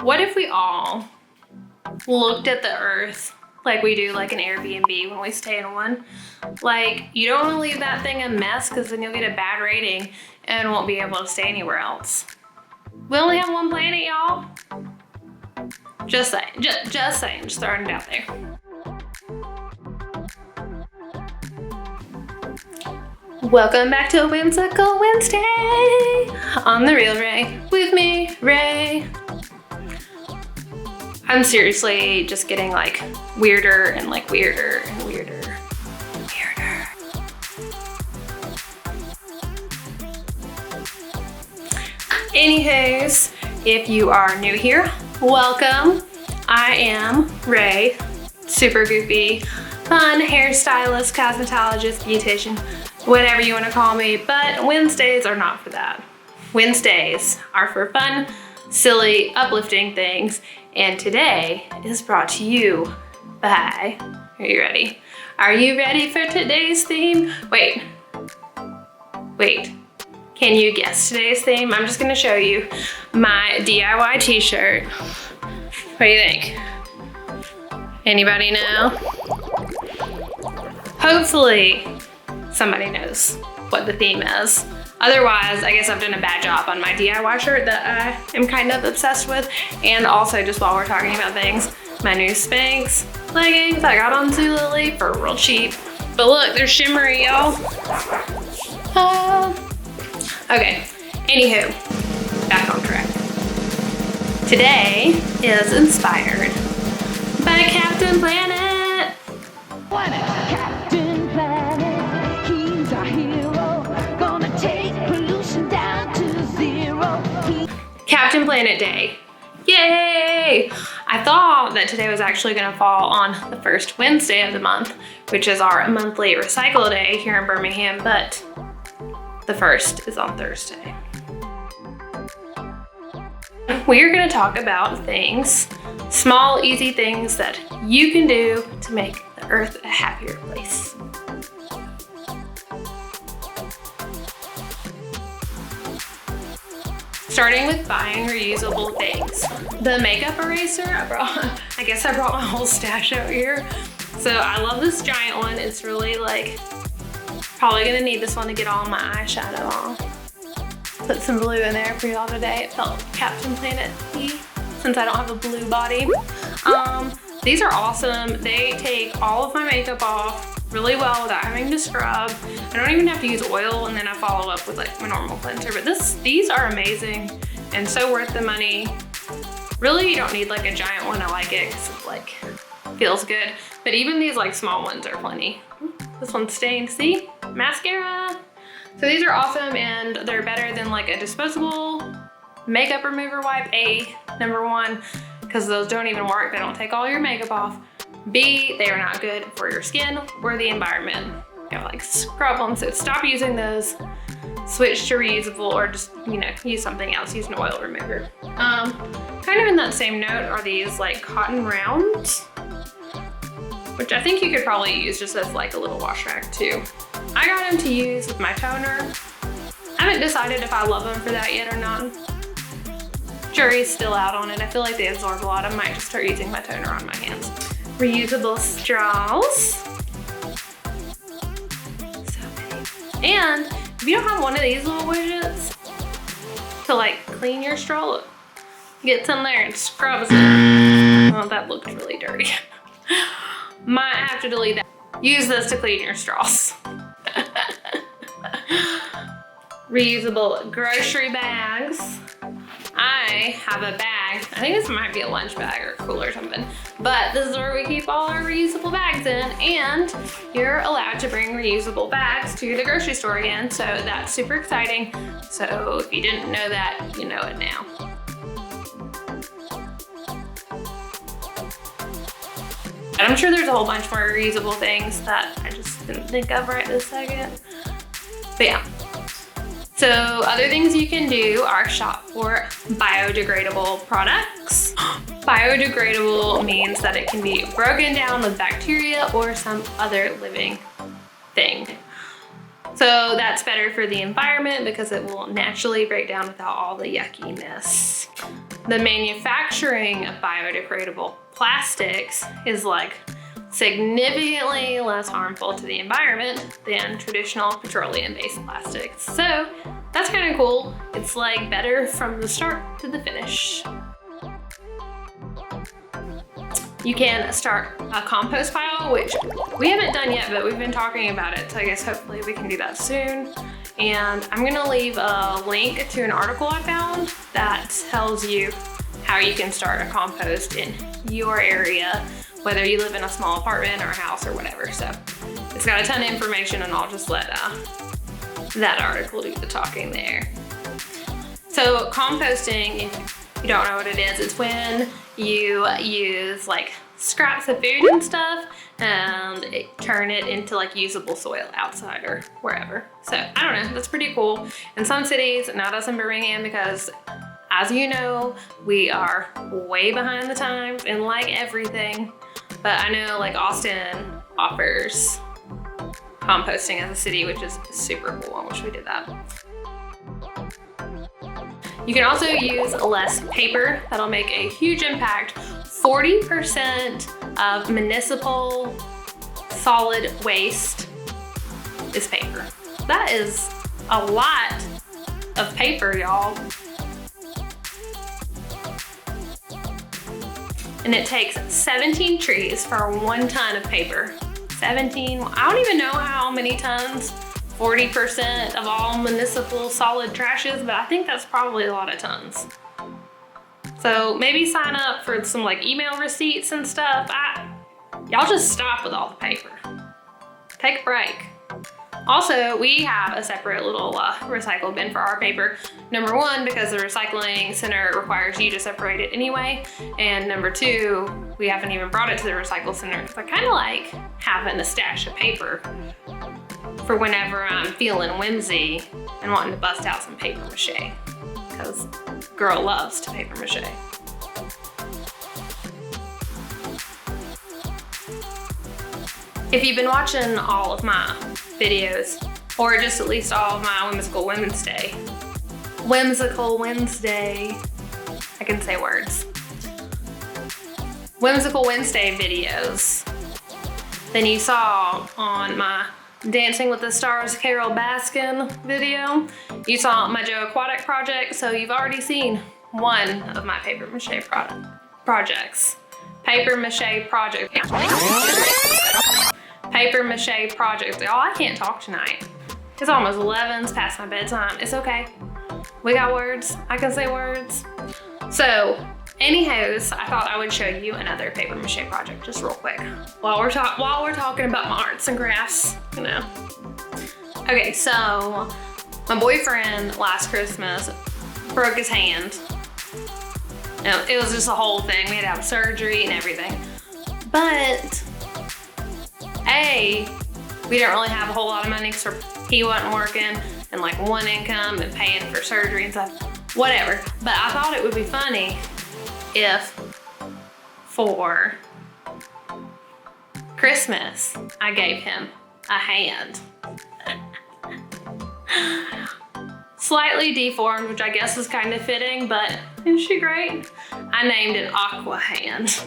What if we all looked at the earth like we do like an Airbnb when we stay in one? Like, you don't want to leave that thing a mess because then you'll get a bad rating and won't be able to stay anywhere else. We only have one planet, y'all. Just saying, just saying, just throwing it out there. Welcome back to Whimsical Wednesday on The Real Ray with me, Ray. I'm seriously just getting like weirder and like weirder and weirder. Anyways, if you are new here, welcome. I am Ray, super goofy, fun hairstylist, cosmetologist, beautician, whatever you want to call me, but Wednesdays are not for that. Wednesdays are for fun, silly, uplifting things, and today is brought to you by, are you ready? Are you ready for today's theme? Wait, can you guess today's theme? I'm just gonna show you my DIY t-shirt. What do you think? Anybody know? Hopefully somebody knows what the theme is. Otherwise, I guess I've done a bad job on my DIY shirt that I am kind of obsessed with. And also, just while we're talking about things, my new Spanx leggings I got on Zulily for real cheap. But look, they're shimmery, y'all. Okay, anywho, back on track. Today is inspired by Captain Planet. Captain Planet, he's our hero, gonna take pollution down to zero. Captain Planet Day. Yay! I thought that today was actually gonna fall on the first Wednesday of the month, which is our monthly recycle day here in Birmingham, but the first is on Thursday. We're gonna talk about things, small, easy things that you can do to make the earth a happier place. Starting with buying reusable things. The makeup eraser, I guess I brought my whole stash out here. So I love this giant one. It's really like, probably gonna need this one to get all my eyeshadow off. Put some blue in there for y'all today. It felt Captain Planet-y since I don't have a blue body. These are awesome. They take all of my makeup off really well without having to scrub. I don't even have to use oil, and then I follow up with like my normal cleanser. But these are amazing and so worth the money. Really, you don't need like a giant one. I like it because it like feels good. But even these like small ones are plenty. This one's stained, see? Mascara. So these are awesome, and they're better than like a disposable makeup remover wipe, number one, because those don't even work. They don't take all your makeup off. B, they are not good for your skin or the environment. You gotta like scrub them, so stop using those. Switch to reusable, or just, you know, use something else, use an oil remover. Kind of in that same note are these like cotton rounds, which I think you could probably use just as like a little wash rag too. I got them to use with my toner. I haven't decided if I love them for that yet or not. Jury's still out on it. I feel like they absorb a lot. I might just start using my toner on my hands. Reusable straws. So many. And if you don't have one of these little widgets to like clean your straw, look, gets in there and scrubs it. Oh, that looked really dirty. Might have to delete that. Use this to clean your straws. Reusable grocery bags. I have a bag. I think this might be a lunch bag or a cooler or something, but this is where we keep all our reusable bags in, and you're allowed to bring reusable bags to the grocery store again, so that's super exciting. So if you didn't know that, you know it now. And I'm sure there's a whole bunch more reusable things that I just didn't think of right this second. But yeah. So other things you can do are shop for biodegradable products. Biodegradable means that it can be broken down with bacteria or some other living thing. So that's better for the environment because it will naturally break down without all the yuckiness. the manufacturing of biodegradable plastics is like significantly less harmful to the environment than traditional petroleum-based plastics. So that's kind of cool. It's like better from the start to the finish. You can start a compost pile, which we haven't done yet, but we've been talking about it. So I guess hopefully we can do that soon. And I'm gonna leave a link to an article I found that tells you how you can start a compost in your area, whether you live in a small apartment or a house or whatever. So it's got a ton of information, and I'll just let that article do the talking there. So composting, if you don't know what it is, it's when you use like scraps of food and stuff and turn it into like usable soil outside or wherever. So I don't know, that's pretty cool. In some cities, not us in Birmingham, because as you know, we are way behind the times in like everything. But I know like Austin offers composting as a city, which is super cool. I wish we did that. You can also use less paper. That'll make a huge impact. 40% of municipal solid waste is paper. That is a lot of paper, y'all. And it takes 17 trees for 1 ton of paper. 17, I don't even know how many tons 40% of all municipal solid trash is, but I think that's probably a lot of tons. So maybe sign up for some like email receipts and stuff. Y'all just stop with all the paper. Take a break. Also, we have a separate little recycle bin for our paper. Number 1, because the recycling center requires you to separate it anyway. And number 2, we haven't even brought it to the recycle center because I kind of like having a stash of paper for whenever I'm feeling whimsy and wanting to bust out some paper mache, because girl loves to paper mache. If you've been watching all of my videos, or just at least all of my Whimsical Wednesday, I can say words, Whimsical Wednesday videos, then you saw on my Dancing with the Stars Carol Baskin video, you saw my Joe Aquatic project, so you've already seen one of my paper mache projects. Paper mache project. Paper mache project. Y'all, I can't talk tonight. It's almost 11, it's past my bedtime. It's okay. We got words. I can say words. So, anyhows, I thought I would show you another paper mache project just real quick while we're talking about my arts and crafts, you know. Okay, so my boyfriend last Christmas broke his hand. It was just a whole thing. We had to have surgery and everything. But we didn't really have a whole lot of money because he wasn't working and like 1 income and paying for surgery and stuff, whatever. But I thought it would be funny if for Christmas I gave him a hand. Slightly deformed, which I guess is kind of fitting, but isn't she great? I named it Aqua Hand.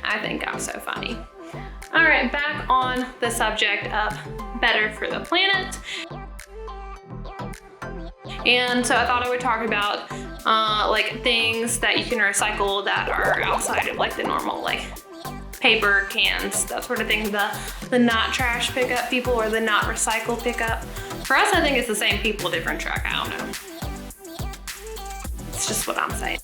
I think I'm so funny. All right, back on the subject of better for the planet. And so I thought I would talk about like things that you can recycle that are outside of like the normal like paper cans, that sort of thing. The not trash pickup people or the not recycle pickup. For us, I think it's the same people, different truck. I don't know. It's just what I'm saying.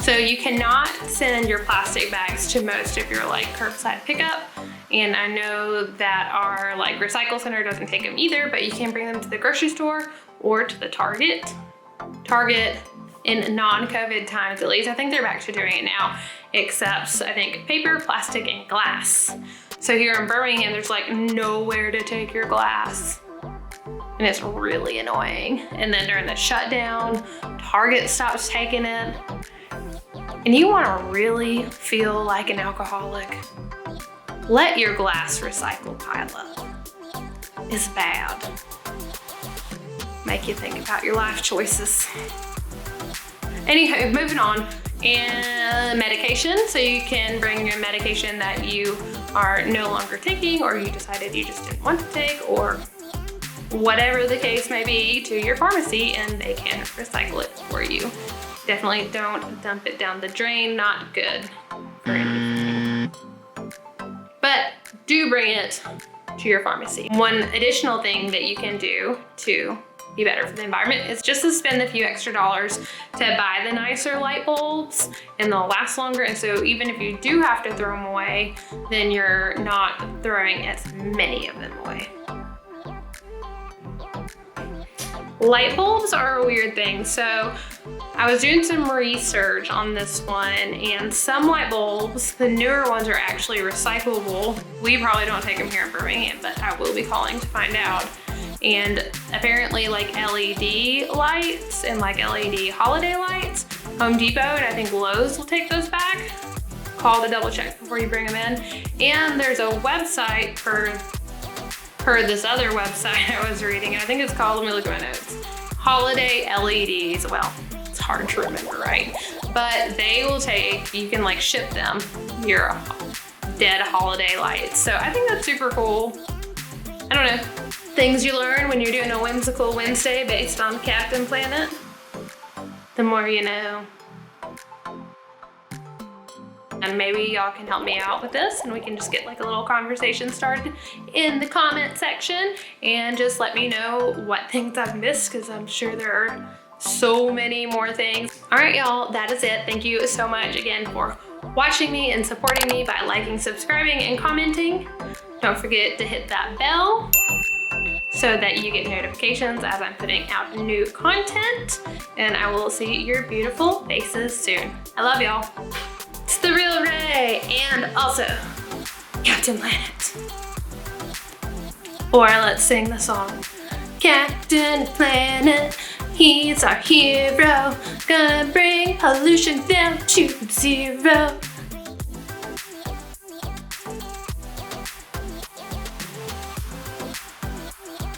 So you cannot send your plastic bags to most of your like curbside pickup. And I know that our like recycle center doesn't take them either, but you can bring them to the grocery store or to the Target. Target in non-COVID times, at least. I think they're back to doing it now, except I think paper, plastic, and glass. So here in Birmingham, there's like nowhere to take your glass. And it's really annoying. And then during the shutdown, Target stops taking it. And you wanna really feel like an alcoholic, let your glass recycle pile up. is bad. Make you think about your life choices. Anywho, moving on. And medication. So you can bring your medication that you are no longer taking, or you decided you just didn't want to take, or whatever the case may be, to your pharmacy, and they can recycle it for you. Definitely don't dump it down the drain. Not good for anything. But do bring it to your pharmacy. One additional thing that you can do to be better for the environment is just to spend a few extra dollars to buy the nicer light bulbs, and they'll last longer. And so even if you do have to throw them away, then you're not throwing as many of them away. Light bulbs are a weird thing. So I was doing some research on this one, and some light bulbs, the newer ones, are actually recyclable. We probably don't take them here in Birmingham, but I will be calling to find out. And apparently, like LED lights and like LED holiday lights, Home Depot and I think Lowe's will take those back. Call to double check before you bring them in. And there's a website per this other website I was reading. I think it's called, let me look at my notes, Holiday LEDs. Well, it's hard to remember, right? But they will take, you can like ship them your dead holiday lights. So I think that's super cool. I don't know. Things you learn when you're doing a whimsical Wednesday based on Captain Planet. The more you know. And maybe y'all can help me out with this, and we can just get like a little conversation started in the comment section, and just let me know what things I've missed, because I'm sure there are so many more things. All right, y'all, that is it. Thank you so much again for watching me and supporting me by liking, subscribing, and commenting. Don't forget to hit that bell so that you get notifications as I'm putting out new content, and I will see your beautiful faces soon. I love y'all. It's TheReelRae, and also Captain Planet. Or let's sing the song. Captain Planet, he's our hero, gonna bring pollution down to 0.